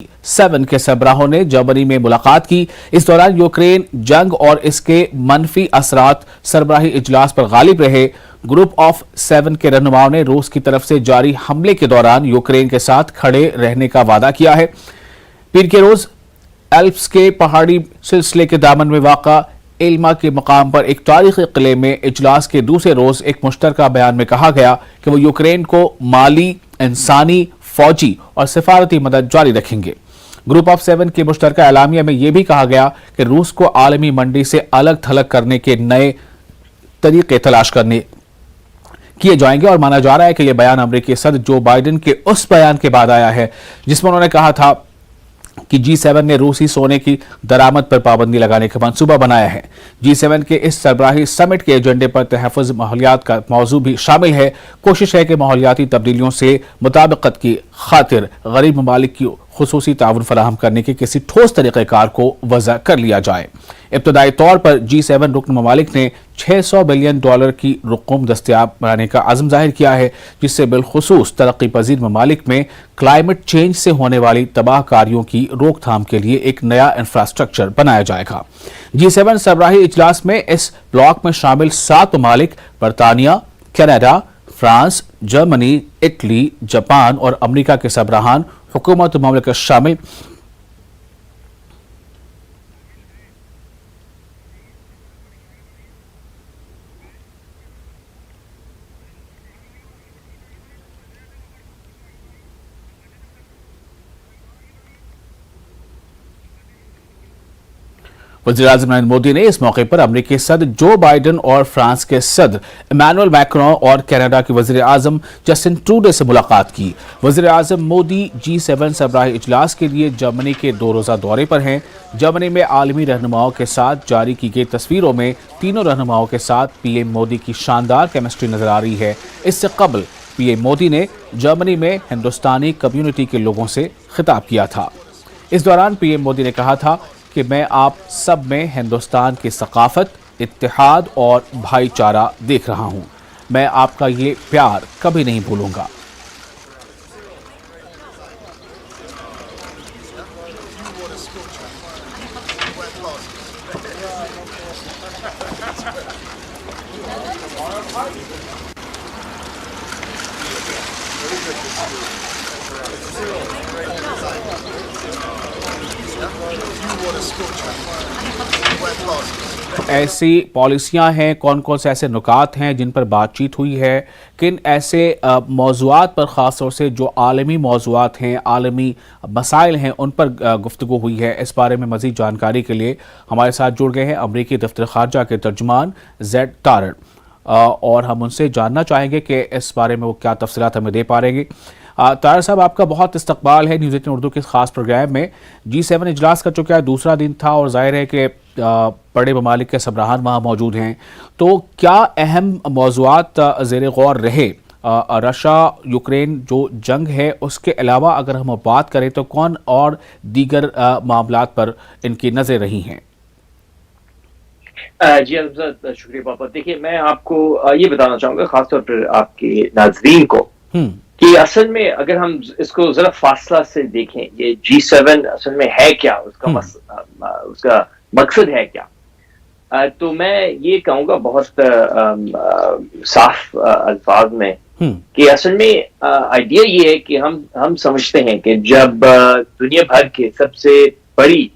7 के सरबराहों ने जर्मनी में मुलाकात की। इस दौरान यूक्रेन जंग और इसके मनफी असरात सरबराही इजलास पर गालिब रहे। ग्रुप ऑफ 7 के रहनुमाओं ने रूस की तरफ से जारी हमले के दौरान यूक्रेन के साथ खड़े रहने का वादा किया है। पीर के रोज एल्प्स के पहाड़ी सिलसिले के दामन में वाक़ा इल्मा के मकाम पर एक तारीखी किले में इजलास के दूसरे रोज एक मुश्तरका बयान में कहा गया कि वो यूक्रेन को माली, इंसानी, फौजी और सिफारती मदद जारी रखेंगे। ग्रुप ऑफ 7 के मुश्तरका एलामिया में यह भी कहा गया कि रूस को आलमी मंडी से अलग थलग करने के नए तरीके तलाश करने किए जाएंगे और माना जा रहा है कि यह बयान अमेरिकी सदर जो बाइडेन के उस बयान के बाद आया है जिसमें उन्होंने कहा था कि G7 ने रूसी सोने की दरामद पर पाबंदी लगाने का मंसूबा बनाया है। G7 के इस सरबराही समिट के एजेंडे पर तहफ़्फ़ुज़ माहौलियात का मौजू भी शामिल है। कोशिश है कि माहौलियाती तब्दीलियों से मुताबिकत की खातिर गरीब ममालिक की खुसूसी ताउन फराहम करने के किसी ठोस तरीक़ेकार को वज़ा कर लिया जाए। इब्तदाई तौर पर G7 रुकन ममालिक ने $600 बिलियन की रकूम दस्तियाब बनाने का अज़्म जाहिर किया है, जिससे बिलखुसूस तरक्की पजीर ममालिक में क्लाइमेट चेंज से होने वाली तबाहकारियों की रोकथाम के लिए एक नया इंफ्रास्ट्रक्चर बनाया जाएगा। G7 सरबराही इजलास में इस ब्लॉक में शामिल 7 ममालिक बरतानिया, Canada, France, Germany, Italy, Japan और अमरीका के सरबराहान, हुकूमत ममलिकत शामिल वज़ीर-ए-आज़म नरेंद्र मोदी ने इस मौके पर अमेरिकी सदर जो बाइडेन और फ्रांस के सदर इमैनुअल मैक्रों और कनाडा के वज़ीर-ए-आज़म जस्टिन ट्रूडो से मुलाकात की। वज़ीर-ए-आज़म मोदी G7 सरबराही इजलास के लिए जर्मनी के 2 रोज़ा दौरे पर हैं। जर्मनी में आलमी रहनुमाओं के साथ जारी की गई तस्वीरों में तीनों रहनुमाओं के साथ पीएम मोदी की शानदार केमिस्ट्री नजर आ रही है। इससे कबल पीएम मोदी ने जर्मनी में हिंदुस्तानी कम्युनिटी के लोगों से खिताब किया था। इस दौरान पीएम मोदी ने कहा था कि मैं आप सब में हिंदुस्तान की सकाफत, इत्तेहाद और भाईचारा देख रहा हूं। मैं आपका ये प्यार कभी नहीं भूलूंगा। ऐसी पॉलिसियां हैं, कौन कौन से ऐसे नुकात हैं जिन पर बातचीत हुई है, किन ऐसे मौज़ूआत पर ख़ास तौर से जो आलमी मौज़ूआत हैं, आलमी मसाइल हैं, उन पर गुफ्तगू हुई है। इस बारे में मज़ीद जानकारी के लिए हमारे साथ जुड़ गए हैं अमरीकी दफ्तर ख़ारजा के तर्जुमान ज़ेड तारड़, और हम उनसे जानना चाहेंगे कि इस बारे में वो क्या तफसीलात हमें दे पा रहेंगे। तारड़ साहब, आपका बहुत इस्तकबाल है न्यूज़ 18 उर्दू के ख़ास प्रोग्राम में। G7 इजलास का चूँकि दूसरा दिन था और जाहिर है कि बड़े ममालिक के सरबराहान वहाँ मौजूद हैं, तो क्या अहम मौज़ूआत ज़ेर गौर रहे? रशिया यूक्रेन जो जंग है उसके अलावा अगर हम बात करें तो कौन और दीगर मामलात पर इनकी नज़र रही हैं? जी अलबत्ता, शुक्रिया बहुत। देखिए, मैं आपको ये बताना चाहूँगा ख़ासतौर पर आपके नाज़रीन को कि असल में अगर हम इसको ज़रा फासला से देखें, ये G7 असल में है क्या, उसका मकसद है क्या, तो मैं ये कहूँगा बहुत साफ अल्फाज में कि असल में आइडिया ये है कि हम समझते हैं कि जब दुनिया भर के सबसे बड़ी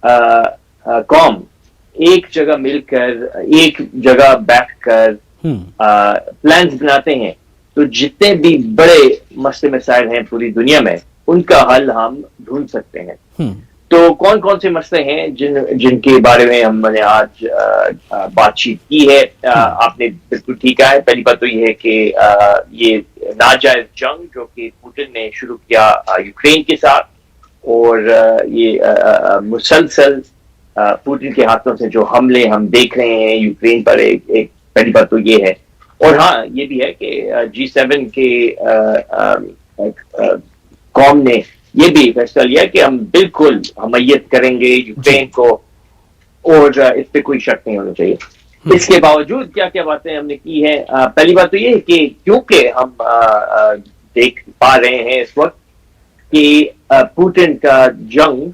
कौम एक जगह मिलकर, एक जगह बैठकर प्लान्स बनाते हैं, तो जितने भी बड़े मसले मसाइल हैं पूरी दुनिया में, उनका हल हम ढूंढ सकते हैं। तो कौन कौन से मसले हैं जिनके बारे में हमने आज बातचीत की है? आपने बिल्कुल ठीक कहा है। पहली बात तो ये है कि ये नाजायज जंग जो कि पुतिन ने शुरू किया यूक्रेन के साथ, और ये मुसलसल पुतिन के हाथों से जो हमले हम देख रहे हैं यूक्रेन पर, एक पहली बात तो ये है। और हाँ, ये भी है कि G7 के कौम ने ये भी फैसला लिया कि हम बिल्कुल हमायत करेंगे यूक्रेन को, और इस पे कोई शक नहीं होना चाहिए। इसके बावजूद क्या क्या बातें हमने की हैं? पहली बात तो ये है कि क्योंकि हम देख पा रहे हैं इस वक्त कि पुतिन का जंग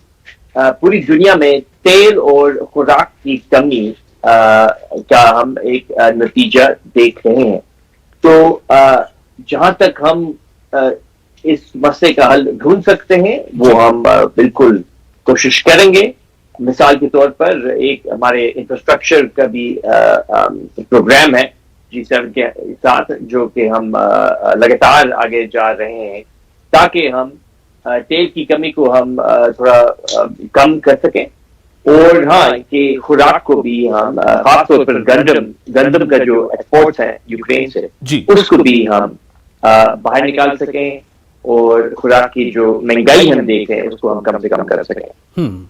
पूरी दुनिया में तेल और खुराक की कमी का हम एक नतीजा देख रहे हैं। तो जहां तक हम इस मसले का हल ढूंढ सकते हैं वो हम बिल्कुल कोशिश करेंगे। मिसाल के तौर पर एक हमारे इंफ्रास्ट्रक्चर का भी प्रोग्राम है G7 के साथ, जो कि हम लगातार आगे जा रहे हैं ताकि हम तेल की कमी को हम थोड़ा कम कर सकें। और हाँ, कि खुराक को भी हम खासतौर पर गंदम का जो एक्सपोर्ट्स है यूक्रेन से उसको भी हम बाहर निकाल सकें और खुराक की जो महंगाई हम देख रहे हैं उसको हम कम से कम कर सकें।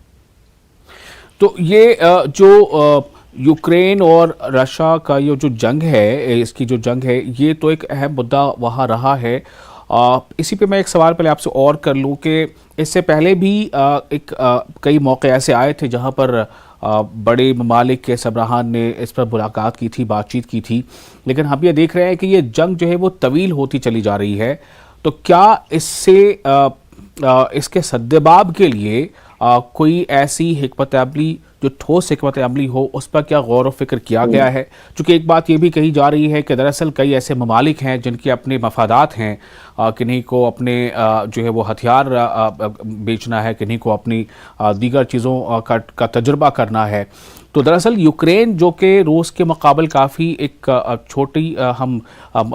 तो ये जो यूक्रेन और रशिया का ये जो जंग है, इसकी जो जंग है, ये तो एक अहम मुद्दा वहाँ रहा है। इसी पे मैं एक सवाल पहले आपसे और कर लूँ कि इससे पहले भी कई मौके ऐसे आए थे जहाँ पर बड़े ममालिक के सरबराहान ने इस पर मुलाकात की थी, बातचीत की थी, लेकिन हम ये देख रहे हैं कि ये जंग जो है वो तवील होती चली जा रही है। तो क्या इससे इसके सद्देबाब के लिए कोई ऐसी हिकमत अमली, जो ठोस हिकमत अमली हो, उस पर क्या गौर व फिक्र किया गया है? क्योंकि एक बात ये भी कही जा रही है कि दरअसल कई ऐसे ममालिक हैं जिनके अपने मफादात हैं, किन्हीं को अपने जो है वो हथियार बेचना है, किन्हीं को अपनी दीगर चीज़ों का तजुर्बा करना है। तो दरअसल यूक्रेन, जो कि रूस के मुकाबले काफ़ी एक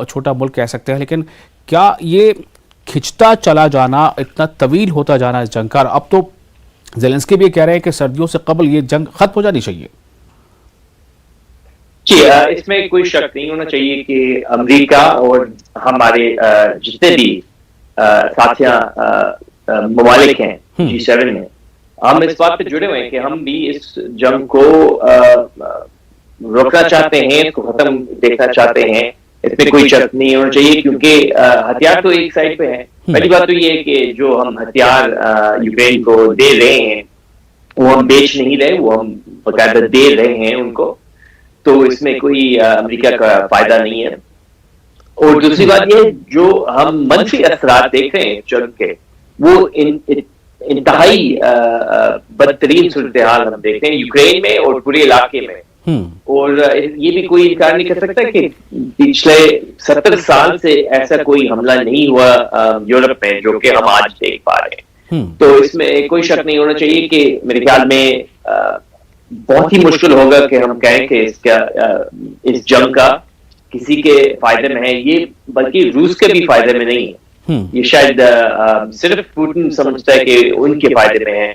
छोटा मुल्क कह सकते हैं, लेकिन क्या ये खिंचता चला जाना, इतना तवील होता जाना इस जंग का, अब तो ज़ेलेंस्की भी कह रहे हैं कि सर्दियों से कबल ये जंग खत्म हो जानी चाहिए? जी, इसमें कोई शक नहीं होना चाहिए कि अमेरिका और हमारे जितने भी साथिया ममालिक हैं G7 में, हम इस बात पे जुड़े हुए हैं कि हम भी इस जंग को रोकना चाहते हैं, इसको खत्म देखना चाहते हैं। इसमें कोई शक नहीं होना चाहिए क्योंकि हथियार तो एक साइड पे है। पहली बात तो ये है कि जो हम हथियार यूक्रेन को दे रहे हैं वो हम बेच नहीं रहे, वो हम बकायदा दे रहे हैं उनको, तो इसमें कोई अमेरिका का फायदा नहीं है। और दूसरी बात ये, जो हम मंफी असरात देख रहे हैं जंग के, वो इंतहाई बदतरीन सूरत हाल हम देख रहे हैं यूक्रेन में और पूरे इलाके में। और ये भी कोई इनकार नहीं कर सकता कि पिछले 70 साल से ऐसा कोई हमला नहीं हुआ यूरोप में जो कि हम आज देख पा रहे हैं। तो इसमें कोई शक नहीं होना चाहिए कि मेरे ख्याल में बहुत ही मुश्किल होगा कि हम कहें कि इस जंग का किसी के फायदे में है, ये बल्कि रूस के भी फायदे में नहीं है। ये शायद सिर्फ पुतिन समझता है कि उनके फायदे में है,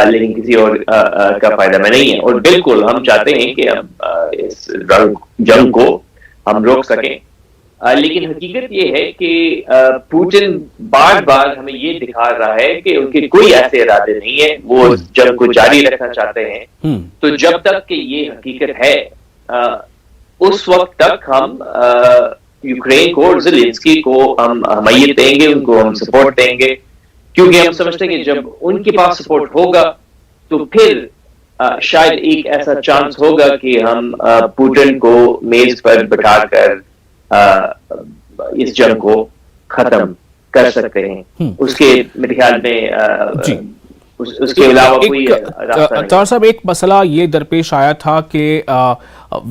लेकिन किसी और का फायदा में नहीं है। और बिल्कुल हम चाहते हैं कि हम इस जंग को हम रोक सकें, लेकिन हकीकत ये है कि पुतिन बार बार हमें ये दिखा रहा है कि उनके कोई ऐसे इरादे नहीं है, वो जंग को जारी रखना चाहते हैं। तो जब तक कि ये हकीकत है, उस वक्त तक हम यूक्रेन को और ज़ेलेंस्की को हम हमायत देंगे, उनको हम सपोर्ट देंगे, क्योंकि हम समझते हैं कि जब उनके पास सपोर्ट होगा तो फिर शायद एक ऐसा चांस होगा कि हम पुतिन को मेज पर बिठाकर इस जंग को खत्म कर सकते हैं। उसके मेरे ख्याल में उसके अलावा कोई तार साहब, एक मसला ये दरपेश आया था कि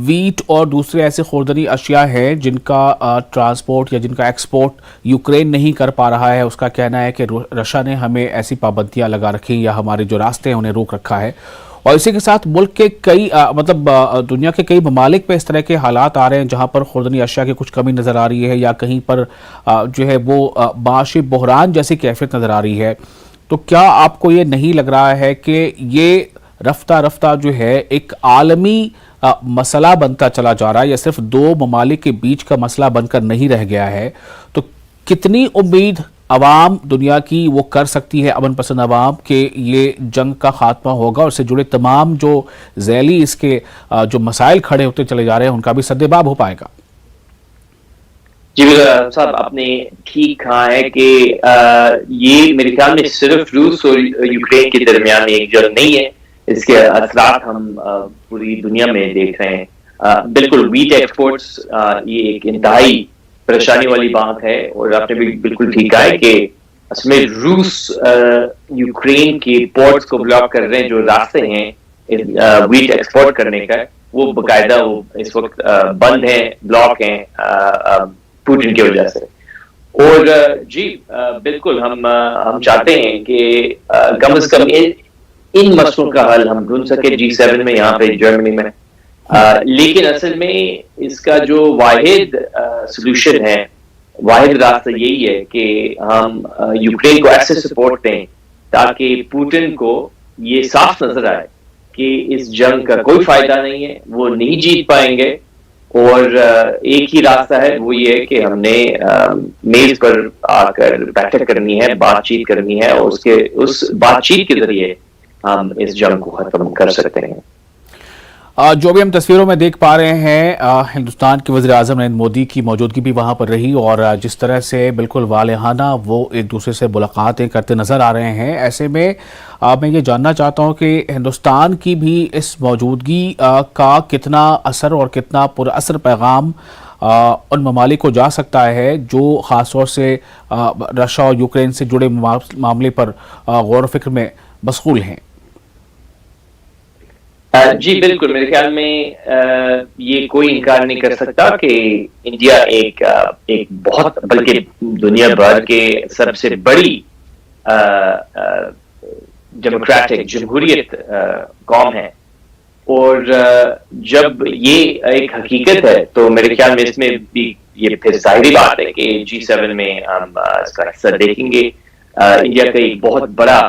वीट और दूसरे ऐसे खुर्दनी अशिया हैं जिनका ट्रांसपोर्ट या जिनका एक्सपोर्ट यूक्रेन नहीं कर पा रहा है। उसका कहना है कि रशिया ने हमें ऐसी पाबंदियां लगा रखी या हमारे जो रास्ते हैं उन्हें रोक रखा है। और इसी के साथ मुल्क के कई दुनिया के कई ममालिक पे इस तरह के हालात आ रहे हैं जहां पर खुर्दनी अशिया की कुछ कमी नज़र आ रही है या कहीं पर जो है वो माशी बहरान जैसी कैफियत नज़र आ रही है। तो क्या आपको ये नहीं लग रहा है कि ये रफ्ता रफ्ता जो है एक आलमी मसला बनता चला जा रहा है, या सिर्फ दो ममालिक के बीच का मसला बनकर नहीं रह गया है? तो कितनी उम्मीद अवाम दुनिया की वो कर सकती है, अमन पसंद अवाम, के ये जंग का खात्मा होगा और इससे जुड़े तमाम जो झैली इसके जो मसाइल खड़े होते चले जा रहे हैं उनका भी सद्देबाब हो पाएगा? जी साहब, आपने ठीक कहा है कि ये मेरे ख्याल में सिर्फ रूस और यूक्रेन के दरमियान एक जंग नहीं है, इसके असरात हम पूरी दुनिया में देख रहे हैं। बिल्कुल वीट एक्सपोर्ट्स ये एक इंतहाई परेशानी वाली बात है, और आपने भी बिल्कुल ठीक कहा है कि उसमें रूस यूक्रेन के पोर्ट्स को ब्लॉक कर रहे हैं, जो रास्ते हैं वीट एक्सपोर्ट करने का, वो बकायदा वो इस वक्त बंद है, ब्लॉक हैं पुतिन की वजह से। और जी बिल्कुल हम चाहते हैं कि कम से कम इन मसलों का हल हम ढूंढ सके G7 में, यहाँ पे जर्मनी में। लेकिन असल में इसका जो वाहिद सोल्यूशन है, वाहिद रास्ता यही है कि हम यूक्रेन को ऐसे सपोर्ट दें ताकि पुतिन को ये साफ नजर आए कि इस जंग का कोई फायदा नहीं है, वो नहीं जीत पाएंगे। और एक ही रास्ता है, वो ये है कि हमने मेज पर आकर बैठक करनी है, बातचीत करनी है, और उस बातचीत के जरिए हम इस जंग को खत्म कर सकते हैं। जो भी हम तस्वीरों में देख पा रहे हैं, हिंदुस्तान के वज़ीर आज़म नरेंद्र मोदी की मौजूदगी भी वहां पर रही, और जिस तरह से बिल्कुल वालेहाना वो एक दूसरे से मुलाकातें करते नजर आ रहे हैं। ऐसे में मैं ये जानना चाहता हूं कि हिंदुस्तान की भी इस मौजूदगी का कितना असर और कितना पुरअसर पैगाम उन ममालिक को जा सकता है जो ख़ासतौर से रशिया और यूक्रेन से जुड़े मामले पर गौर व फिक्र में मशगूल हैं। जी बिल्कुल, मेरे ख्याल में ये कोई इनकार नहीं कर सकता कि इंडिया एक बहुत, बल्कि दुनिया भर के सबसे बड़ी डेमोक्रेटिक जमहूरियत कौम है। और जब ये एक हकीकत है तो मेरे ख्याल में इसमें भी ये फिर जाहिर बात है कि G7 में हम इसका हिस्सा देखेंगे। इंडिया का एक बहुत बड़ा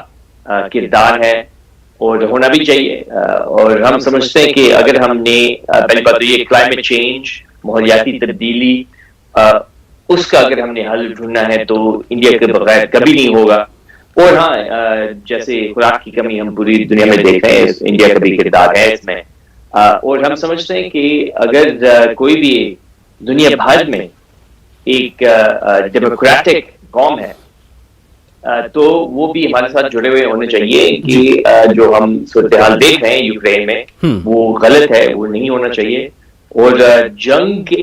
किरदार है और होना भी चाहिए। और हम समझते हैं कि अगर हमने पहली बात तो ये क्लाइमेट चेंज, माहौलियाती तब्दीली, उसका अगर हमने हल ढूंढना है तो इंडिया के बगैर कभी नहीं होगा। और हाँ, जैसे खुराक की कमी हम पूरी दुनिया में देख रहे हैं, इंडिया का भी किरदार है इसमें। और हम समझते हैं कि अगर कोई भी दुनिया भर में एक डेमोक्रेटिक कौम है तो वो भी हमारे साथ जुड़े हुए होने चाहिए कि जो हम सूरत-ए-हाल देख रहे हैं यूक्रेन में वो गलत है, वो नहीं होना चाहिए। और जंग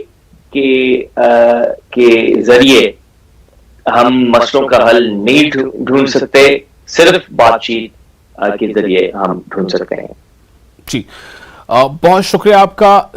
के जरिए हम मसलों का हल नहीं ढूंढ सकते, सिर्फ बातचीत के जरिए हम ढूंढ सकते हैं। जी, बहुत शुक्रिया आपका।